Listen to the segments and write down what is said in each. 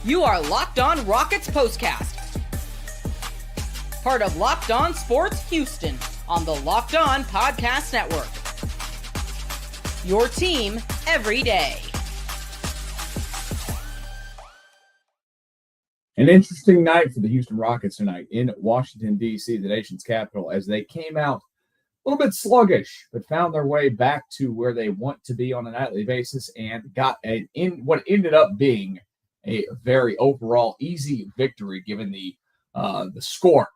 You are Locked On Rockets Postcast, part of Locked On Sports Houston on the Locked On Podcast Network. Your team every day. An interesting night for the Houston Rockets tonight in Washington, D.C., the nation's capital, as they came out a little bit sluggish, but found their way back to where they want to be on a nightly basis and got what ended up being a very overall easy victory given the score,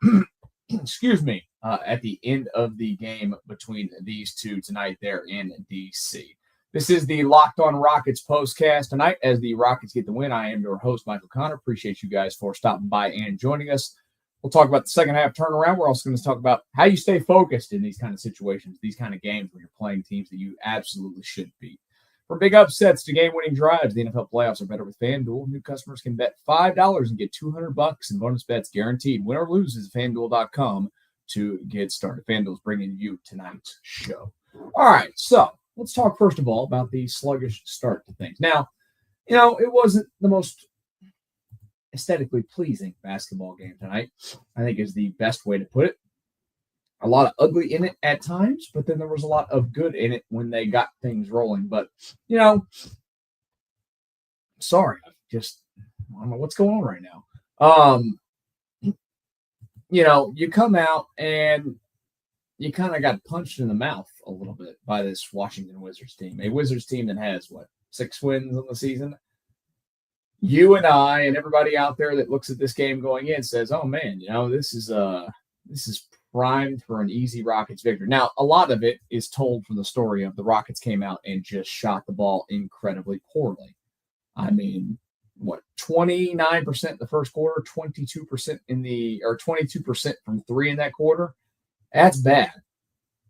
at the end of the game between these two tonight there in D.C. This is the Locked On Rockets Postcast tonight. As the Rockets get the win, I am your host, Michael Connor. Appreciate you guys for stopping by and joining us. We'll talk about the second half turnaround. We're also going to talk about how you stay focused in these kind of situations, these kind of games when you're playing teams that you absolutely should beat. For big upsets to game-winning drives, the NFL playoffs are better with FanDuel. New customers can bet $5 and get $200 in bonus bets guaranteed. Win or lose is FanDuel.com to get started. FanDuel's bringing you tonight's show. All right, so let's talk first of all about the sluggish start to things. Now, it wasn't the most aesthetically pleasing basketball game tonight, I think is the best way to put it. A lot of ugly in it at times, but then there was a lot of good in it when they got things rolling. But, sorry, I don't know what's going on right now. You come out and you kind of got punched in the mouth a little bit by this Washington Wizards team, a Wizards team that has, 6 wins on the season? You and I and everybody out there that looks at this game going in says, oh, man, this is primed for an easy Rockets victory. Now, a lot of it is told from the story of the Rockets came out and just shot the ball incredibly poorly. I mean, 29% in the first quarter, 22% 22% from three in that quarter. That's bad.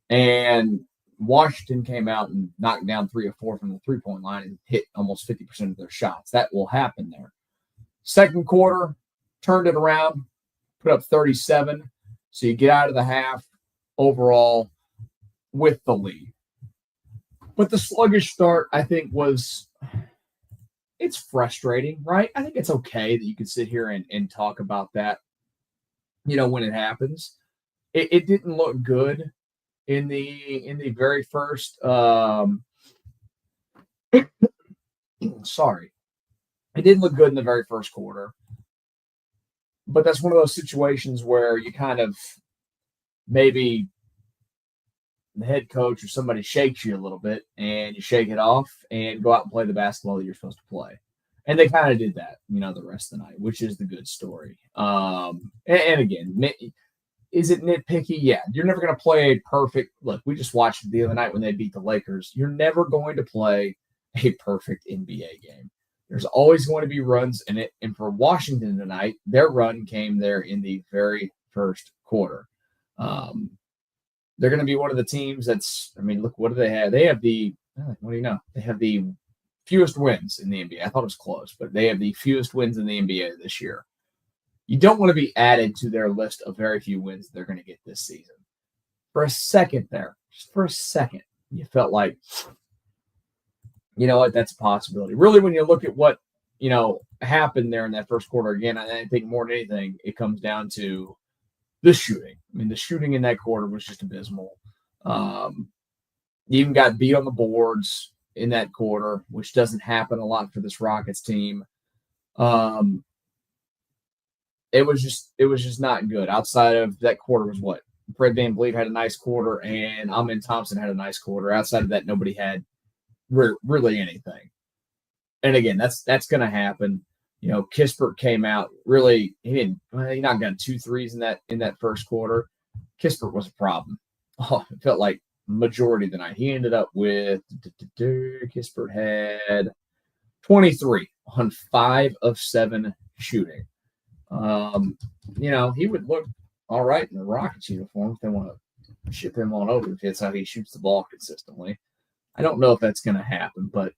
And Washington came out and knocked down 3 or 4 from the three-point line and hit almost 50% of their shots. That will happen there. Second quarter, turned it around, put up 37. So you get out of the half overall with the lead. But the sluggish start, I think, it's frustrating, right? I think it's okay that you can sit here and talk about that, when it happens. It didn't look good in the very first sorry. It didn't look good in the very first quarter. But that's one of those situations where you kind of maybe the head coach or somebody shakes you a little bit and you shake it off and go out and play the basketball that you're supposed to play. And they kind of did that, the rest of the night, which is the good story. And again, is it nitpicky? Yeah. You're never going to play a perfect – look, we just watched it the other night when they beat the Lakers. You're never going to play a perfect NBA game. There's always going to be runs in it. And for Washington tonight, their run came there in the very first quarter. They're going to be one of the teams look, what do they have? They have they have the fewest wins in the NBA. I thought it was close, but they have the fewest wins in the NBA this year. You don't want to be added to their list of very few wins they're going to get this season. For a second, you felt like, you know what, that's a possibility. Really, when you look at what, happened there in that first quarter, again, I think more than anything, it comes down to the shooting. I mean, the shooting in that quarter was just abysmal. You even got beat on the boards in that quarter, which doesn't happen a lot for this Rockets team. It was just not good. Outside of that quarter was what? Fred VanVleet had a nice quarter, and Amen Thompson had a nice quarter. Outside of that, nobody had really anything. And again, that's going to happen. Kispert came out really. He knocked down 2 threes in that first quarter. Kispert was a problem. It felt like majority of the night. He ended up with Kispert had 23 on 5 of 7 shooting. He would look all right in the Rockets uniform if they want to ship him on over if that's how he shoots the ball consistently. I don't know if that's going to happen, but,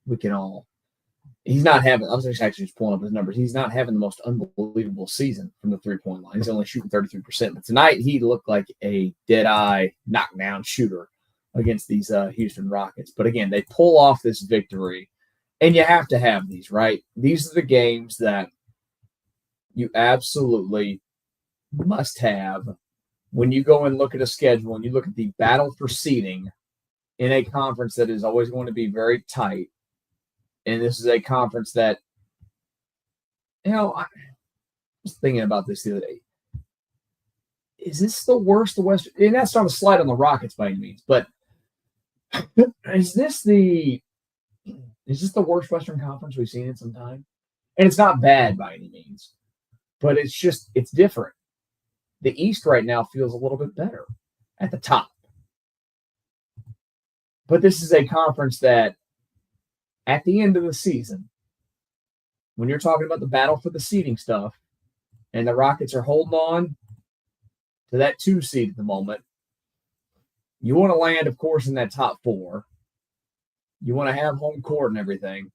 we can all – he's not having – I was actually just pulling up his numbers. He's not having the most unbelievable season from the three-point line. He's only shooting 33%. But tonight he looked like a dead-eye knockdown shooter against these Houston Rockets. But, again, they pull off this victory, And you have to have these, right? These are the games that you absolutely must have when you go and look at a schedule and you look at the battle for seeding in a conference that is always going to be very tight. And this is a conference that, I was thinking about this the other day. Is this the worst the West? And that's not a slight on the Rockets by any means, but is this the worst Western Conference we've seen in some time? And it's not bad by any means, but it's different. The East right now feels a little bit better at the top. But this is a conference that at the end of the season, when you're talking about the battle for the seeding stuff, and the Rockets are holding on to that 2 seed at the moment, you want to land, of course, in that top 4. You want to have home court and everything.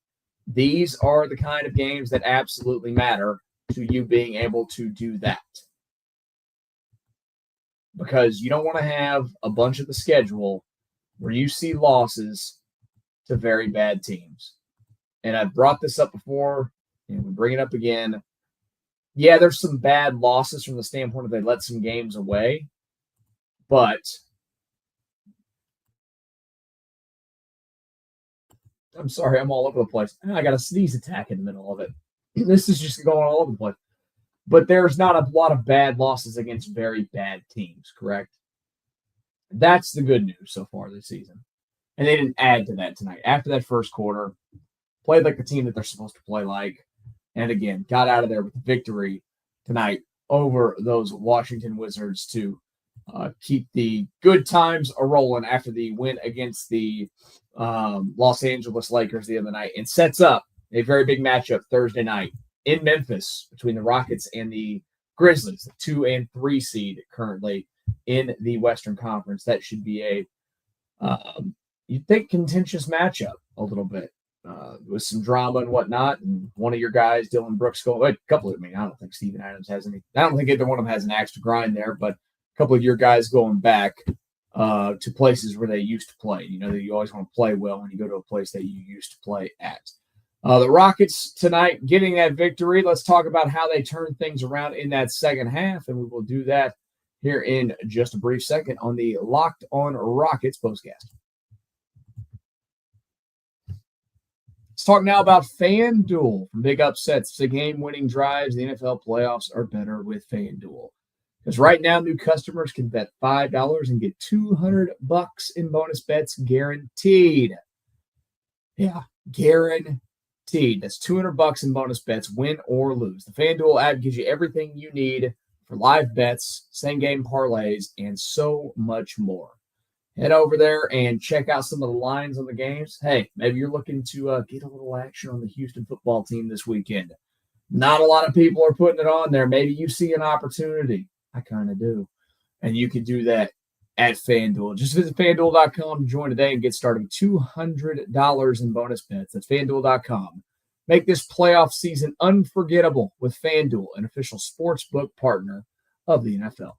These are the kind of games that absolutely matter to you being able to do that. Because you don't want to have a bunch of the schedule where you see losses to very bad teams. And I've brought this up before, and we bring it up again. Yeah, there's some bad losses from the standpoint of they let some games away, but I'm sorry, I'm all over the place. I got a sneeze attack in the middle of it. This is just going all over the place. But there's not a lot of bad losses against very bad teams, correct? That's the good news so far this season. And they didn't add to that tonight. After that first quarter, played like the team that they're supposed to play like. And again, got out of there with the victory tonight over those Washington Wizards to keep the good times a-rolling after the win against the Los Angeles Lakers the other night. And sets up a very big matchup Thursday night in Memphis between the Rockets and the Grizzlies, the 2 and 3 seed currently in the Western Conference. That should be a, you'd think, contentious matchup a little bit with some drama and whatnot. And one of your guys, Dylan Brooks, I don't think Steven Adams has any. I don't think either one of them has an axe to grind there, but a couple of your guys going back to places where they used to play. You know that you always want to play well when you go to a place that you used to play at. The Rockets tonight getting that victory. Let's talk about how they turn things around in that second half, and we will do that here in just a brief second on the Locked On Rockets Postcast. Let's talk now about FanDuel. From big upsets to game-winning drives, the NFL playoffs are better with FanDuel. Because right now, new customers can bet $5 and get $200 in bonus bets guaranteed. Yeah, guaranteed. That's $200 in bonus bets, win or lose. The FanDuel app gives you everything you need for live bets, same-game parlays, and so much more. Head over there and check out some of the lines on the games. Hey, maybe you're looking to get a little action on the Houston football team this weekend. Not a lot of people are putting it on there. Maybe you see an opportunity. I kind of do. And you can do that at FanDuel. Just visit FanDuel.com to join today and get started with $200 in bonus bets. That's FanDuel.com. Make this playoff season unforgettable with FanDuel, an official sportsbook partner of the NFL.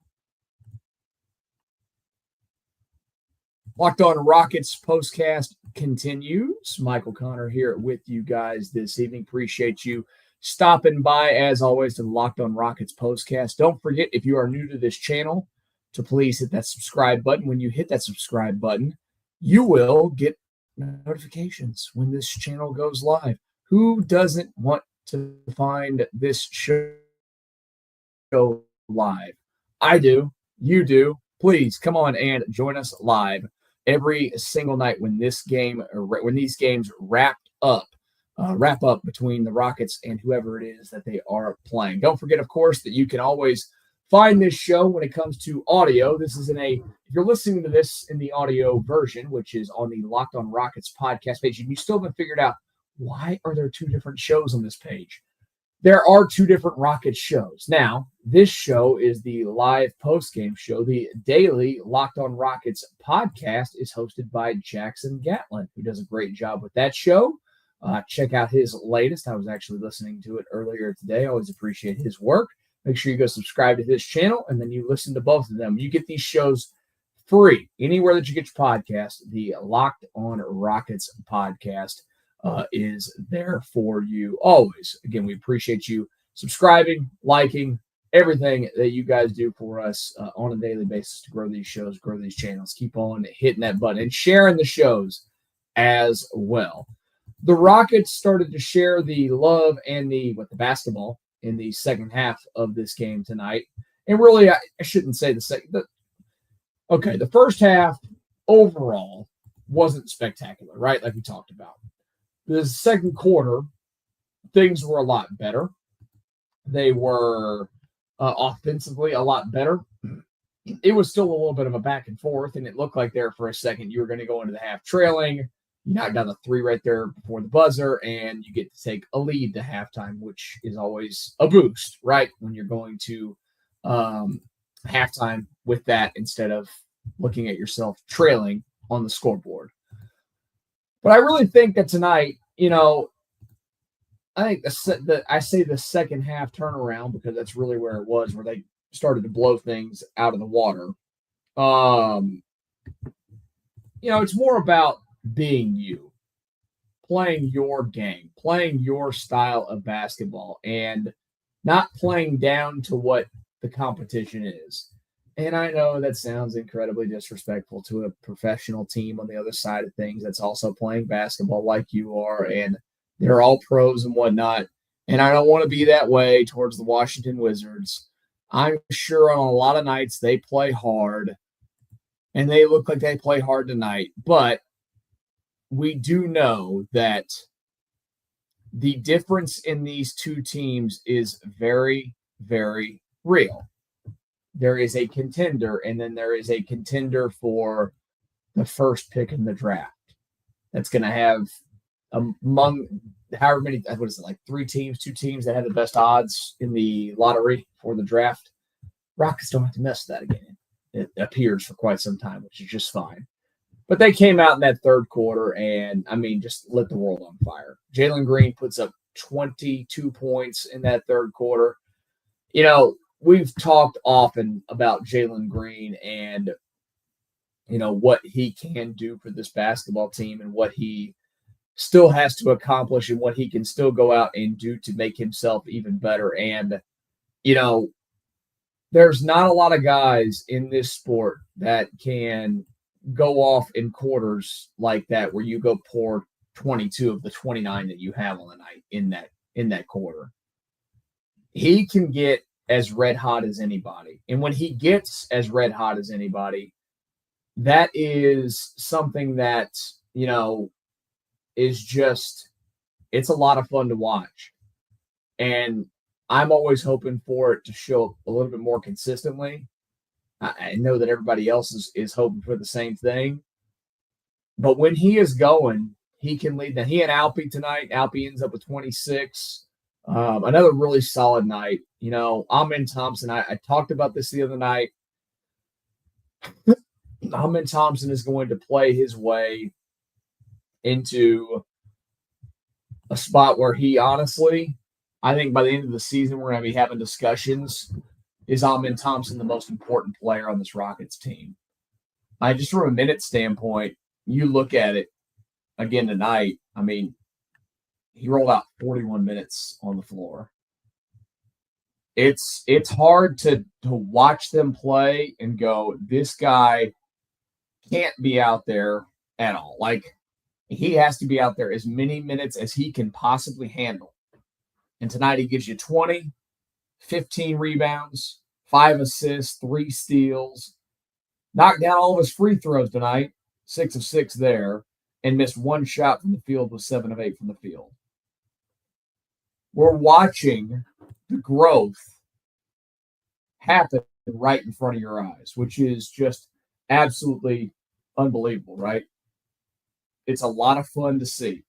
Locked On Rockets Postcast continues. Michael Connor here with you guys this evening. Appreciate you stopping by, as always, to the Locked On Rockets Postcast. Don't forget, if you are new to this channel, to please hit that subscribe button. When you hit that subscribe button, you will get notifications when this channel goes live. Who doesn't want to find this show live? I do. You do. Please come on and join us live every single night when these games wrap up between the Rockets and whoever it is that they are playing. Don't forget, of course, that you can always find this show when it comes to audio. This is if you're listening to this in the audio version, which is on the Locked On Rockets podcast page, and you still haven't figured out why are there 2 different shows on this page. There are 2 different Rockets shows. Now, this show is the live post-game show. The daily Locked On Rockets podcast is hosted by Jackson Gatlin, who does a great job with that show. Check out his latest. I was actually listening to it earlier today. I always appreciate his work. Make sure you go subscribe to his channel, and then you listen to both of them. You get these shows free anywhere that you get your podcast, the Locked On Rockets podcast. is there for you always. Again, we appreciate you subscribing, liking, everything that you guys do for us on a daily basis to grow these shows, grow these channels. Keep on hitting that button and sharing the shows as well. The Rockets started to share the love and the basketball in the second half of this game tonight. And really, I shouldn't say the second. The first half overall wasn't spectacular, right? Like we talked about. The second quarter, things were a lot better. They were offensively a lot better. It was still a little bit of a back and forth, and it looked like there for a second you were going to go into the half trailing. You knocked down the three right there before the buzzer, and you get to take a lead to halftime, which is always a boost, right? When you're going to halftime with that instead of looking at yourself trailing on the scoreboard. But I really think that tonight, I think I say the second half turnaround because that's really where it was, where they started to blow things out of the water. It's more about being you, playing your game, playing your style of basketball, and not playing down to what the competition is. And I know that sounds incredibly disrespectful to a professional team on the other side of things that's also playing basketball like you are, and they're all pros and whatnot. And I don't want to be that way towards the Washington Wizards. I'm sure on a lot of nights they play hard, and they look like they play hard tonight. But we do know that the difference in these two teams is very, very real. There is a contender, and then there is a contender for the first pick in the draft. That's going to have among however many, what is it, like two teams that have the best odds in the lottery for the draft. Rockets don't have to mess with that again. It appears for quite some time, which is just fine. But they came out in that third quarter and, just lit the world on fire. Jalen Green puts up 22 points in that third quarter. We've talked often about Jalen Green and, what he can do for this basketball team and what he still has to accomplish and what he can still go out and do to make himself even better. And, there's not a lot of guys in this sport that can go off in quarters like that where you go pour 22 of the 29 that you have on the night in that quarter. He can get as red hot as anybody. And when he gets as red hot as anybody, that is something that, is just, it's a lot of fun to watch. And I'm always hoping for it to show up a little bit more consistently. I know that everybody else is hoping for the same thing. But when he is going, he can lead. Now, he had Alpy tonight. Alpy ends up with 26. Another really solid night. Amin Thompson, I talked about this the other night. Amin Thompson is going to play his way into a spot where he honestly, I think by the end of the season, we're going to be having discussions. Is Amin Thompson the most important player on this Rockets team? Just from a minute standpoint, you look at it again tonight. He rolled out 41 minutes on the floor. It's hard to watch them play and go, this guy can't be out there at all. He has to be out there as many minutes as he can possibly handle. And tonight he gives you 20, 15 rebounds, 5 assists, 3 steals, knocked down all of his free throws tonight, 6 of 6 there, and missed 1 shot from the field with 7 of 8 from the field. We're watching the growth happen right in front of your eyes, which is just absolutely unbelievable, right? It's a lot of fun to see.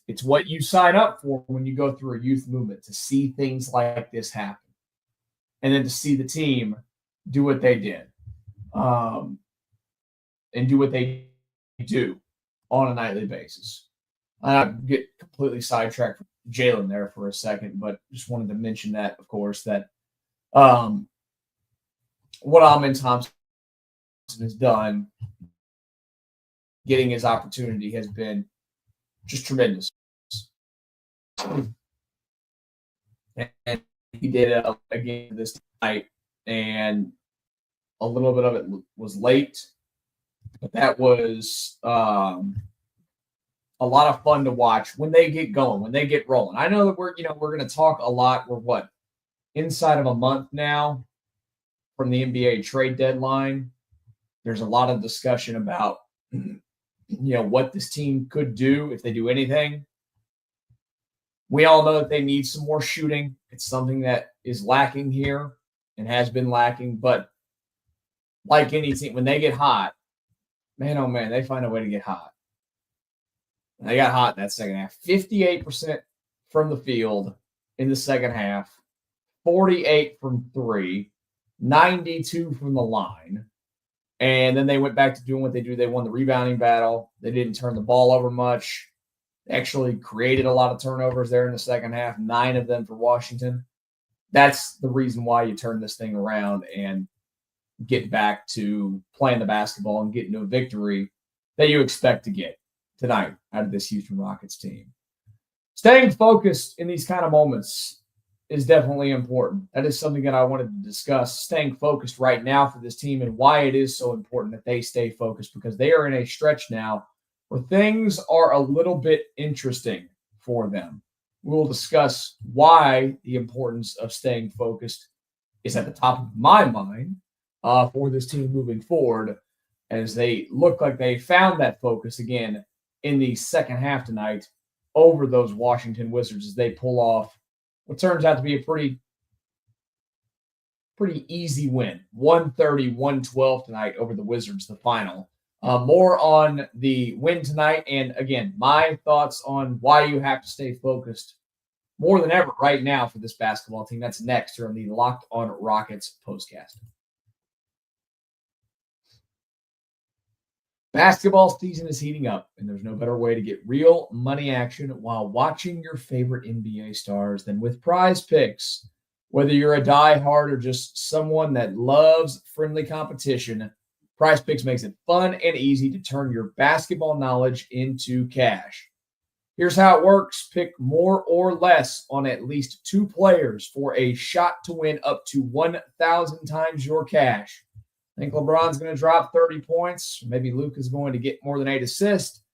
It's what you sign up for when you go through a youth movement, to see things like this happen. And then to see the team do what they did and do what they do on a nightly basis. I get completely sidetracked from Jalen there for a second, but just wanted to mention that, of course, that what Amin Thompson has done, getting his opportunity, has been just tremendous. And he did it again this night, and a little bit of it was late, but that was a lot of fun to watch when they get going, when they get rolling. I know that we're going to talk a lot. We're inside of a month now from the NBA trade deadline. There's a lot of discussion about what this team could do if they do anything. We all know that they need some more shooting. It's something that is lacking here and has been lacking. But like any team, when they get hot, man, oh man, they find a way to get hot. And they got hot in that second half. 58% from the field in the second half, 48 from three, 92 from the line. And then they went back to doing what they do. They won the rebounding battle. They didn't turn the ball over much. They actually created a lot of turnovers there in the second half, 9 of them for Washington. That's the reason why you turn this thing around and get back to playing the basketball and getting to a victory that you expect to get tonight out of this Houston Rockets team. Staying focused in these kind of moments is definitely important. That is something that I wanted to discuss, staying focused right now for this team and why it is so important that they stay focused, because they are in a stretch now where things are a little bit interesting for them. We'll discuss why the importance of staying focused is at the top of my mind for this team moving forward, as they look like they found that focus again in the second half tonight over those Washington Wizards as they pull off what turns out to be a pretty easy win. 130-112 tonight over the Wizards, the final. More on the win tonight, and again, my thoughts on why you have to stay focused more than ever right now for this basketball team. That's next here on the Locked On Rockets Postcast. Basketball season is heating up, and there's no better way to get real money action while watching your favorite NBA stars than with Prizepicks. Whether you're a diehard or just someone that loves friendly competition, Prizepicks makes it fun and easy to turn your basketball knowledge into cash. Here's how it works. Pick more or less on at least 2 players for a shot to win up to 1,000 times your cash. Think LeBron's going to drop 30 points? Maybe Luke is going to get more than 8 assists?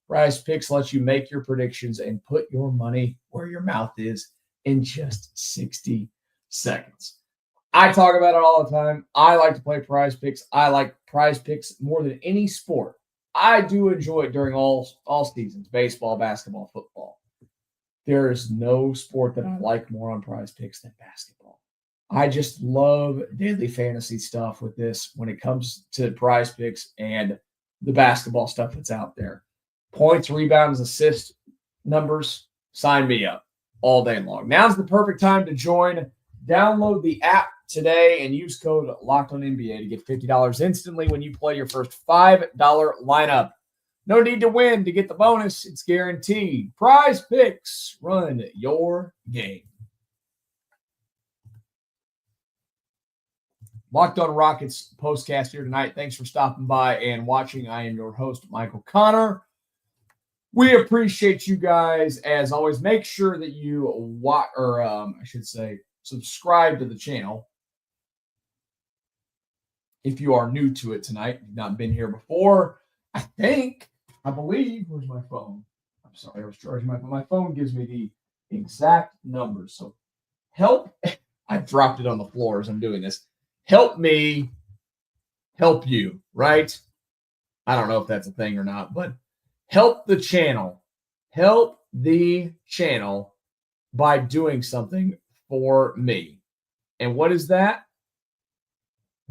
Prizepicks lets you make your predictions and put your money where your mouth is in just 60 seconds. I talk about it all the time. I like to play Prizepicks. I like Prizepicks more than any sport. I do enjoy it during all seasons, baseball, basketball, football. There is no sport that I like more on Prizepicks than basketball. I just love daily fantasy stuff with this when it comes to Prizepicks and the basketball stuff that's out there. Points, rebounds, assist numbers, sign me up all day long. Now's the perfect time to join. Download the app today and use code LOCKEDONNBA to get $50 instantly when you play your first $5 lineup. No need to win to get the bonus. It's guaranteed. Prizepicks, run your game. Locked On Rockets Postcast here tonight. Thanks for stopping by and watching. I am your host, Michael Connor. We appreciate you guys as always. Make sure that you subscribe to the channel if you are new to it tonight. You've not been here before. I believe, where's my phone? I'm sorry, I was charging my phone. My phone gives me the exact numbers. So I dropped it on the floor as I'm doing this. Help me help you, right? I don't know if that's a thing or not, but help the channel. Help the channel by doing something for me. And what is that?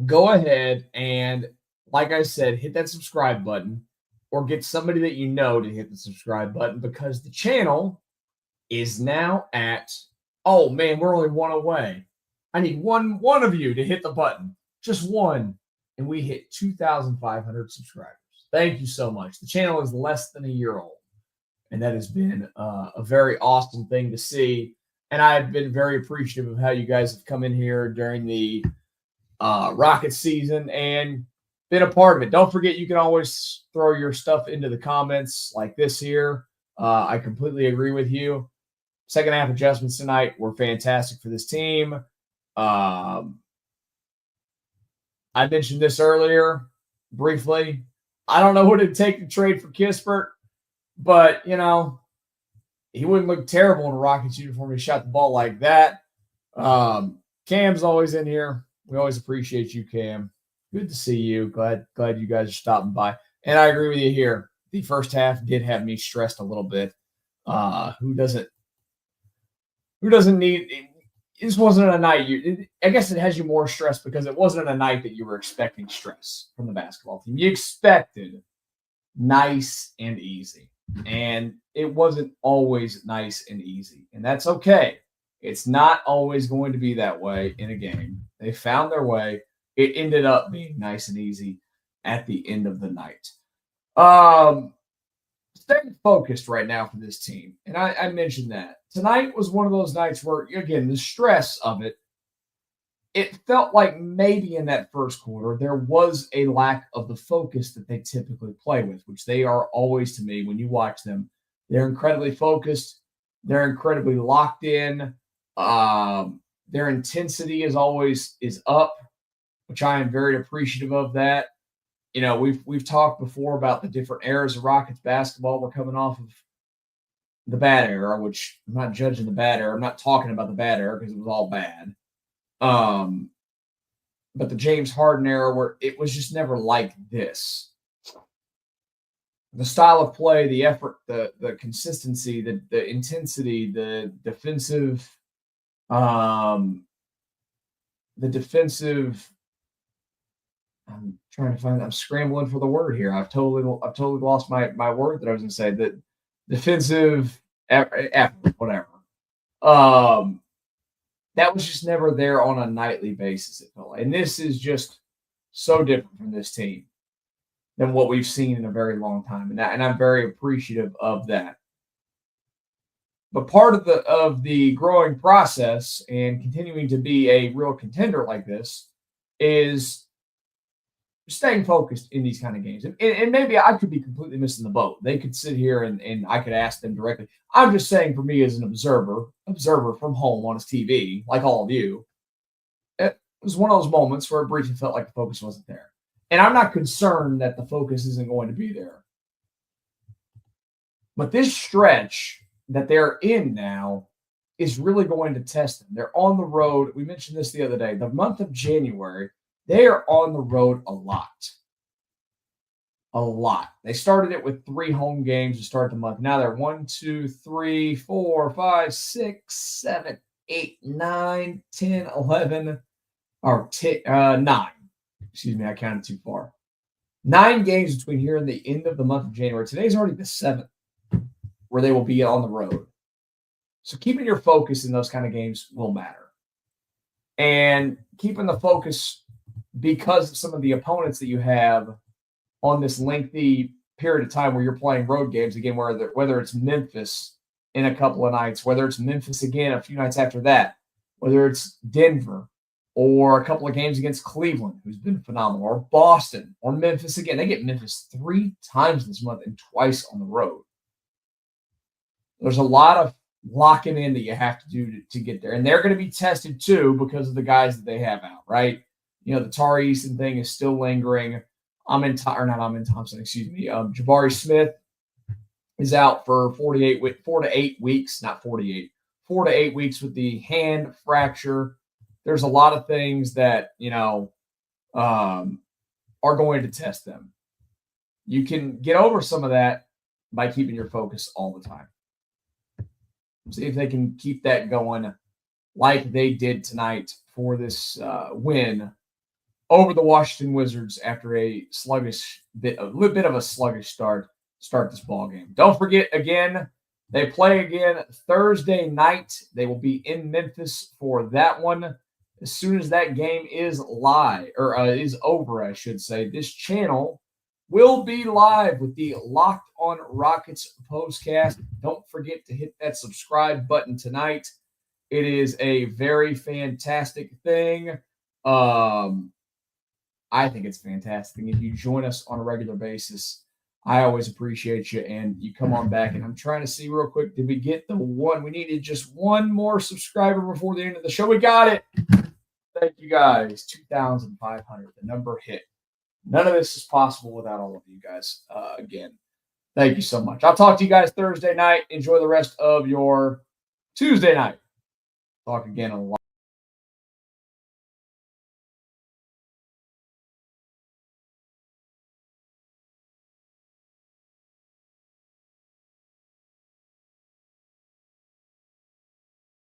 Go ahead and, like I said, hit that subscribe button or get somebody that you know to hit the subscribe button, because the channel is now at, oh man, we're only one away. I need one of you to hit the button, just one, and we hit 2,500 subscribers. Thank you so much. The channel is less than a year old, and that has been a very awesome thing to see. And I've been very appreciative of how you guys have come in here during the Rockets season and been a part of it. Don't forget, you can always throw your stuff into the comments like this here. I completely agree with you. Second half adjustments tonight were fantastic for this team. I mentioned this earlier briefly. I don't know what it'd take to trade for Kispert, but, he wouldn't look terrible in a Rockets uniform if he shot the ball like that. Cam's always in here. We always appreciate you, Cam. Good to see you. Glad you guys are stopping by. And I agree with you here. The first half did have me stressed a little bit. Who doesn't need it? This wasn't a night I guess it has you more stressed because it wasn't a night that you were expecting stress from the basketball team. You expected nice and easy. And it wasn't always nice and easy. And that's okay. It's not always going to be that way in a game. They found their way. It ended up being nice and easy at the end of the night. Staying focused right now for this team. And I mentioned that. Tonight was one of those nights where, again, the stress of it felt like maybe in that first quarter, there was a lack of the focus that they typically play with, which they are always, to me, when you watch them, they're incredibly focused. They're incredibly locked in. Their intensity is up, which I am very appreciative of that. We've talked before about the different eras of Rockets basketball. We're coming off of the bad era, which I'm not judging the bad era. I'm not talking about the bad era because it was all bad. But the James Harden era, where it was just never like this. The style of play, the effort, the consistency, the intensity, the defensive, I'm scrambling for the word here. I've totally lost my word that I was going to say. The defensive effort, whatever. That was just never there on a nightly basis, it felt like. And this is just so different from this team than what we've seen in a very long time. And I'm very appreciative of that. But part of the growing process and continuing to be a real contender like this is staying focused in these kind of games. And maybe I could be completely missing the boat. They could sit here and I could ask them directly. I'm just saying, for me as an observer from home on his TV, like all of you, it was one of those moments where it briefly felt like the focus wasn't there. And I'm not concerned that the focus isn't going to be there. But this stretch that they're in now is really going to test them. They're on the road. We mentioned this the other day. The month of January, they are on the road a lot. A lot. They started it with 3 home games to start the month. Now they're 1, 2, 3, 4, 5, 6, 7, 8, 9, 10, 11, or 9. Excuse me, I counted too far. 9 games between here and the end of the month of January. Today's already the 7th, where they will be on the road. So keeping your focus in those kind of games will matter. And keeping the focus because of some of the opponents that you have on this lengthy period of time where you're playing road games, again, whether it's Memphis in a couple of nights, whether it's Memphis again a few nights after that, whether it's Denver or a couple of games against Cleveland, who's been phenomenal, or Boston or Memphis again. They get Memphis 3 times this month and twice on the road. There's a lot of locking in that you have to do to get there. And they're going to be tested too because of the guys that they have out, right? The Tari Eason thing is still lingering. Jabari Smith is out for 4 to 8 weeks, not 48, 4 to 8 weeks with the hand fracture. There's a lot of things that, are going to test them. You can get over some of that by keeping your focus all the time. See if they can keep that going like they did tonight for this win over the Washington Wizards after a little bit of a sluggish start this ball game. Don't forget, again, they play again Thursday night. They will be in Memphis for that one. As soon as that game is is over, I should say, this channel will be live with the Locked On Rockets Postcast. Don't forget to hit that subscribe button tonight. It is a very fantastic thing. I think it's fantastic. If you join us on a regular basis, I always appreciate you, and you come on back. And I'm trying to see real quick, did we get the one? We needed just one more subscriber before the end of the show. We got it. Thank you guys. 2,500. The number hit. None of this is possible without all of you guys. Again, thank you so much. I'll talk to you guys Thursday night. Enjoy the rest of your Tuesday night. Talk again on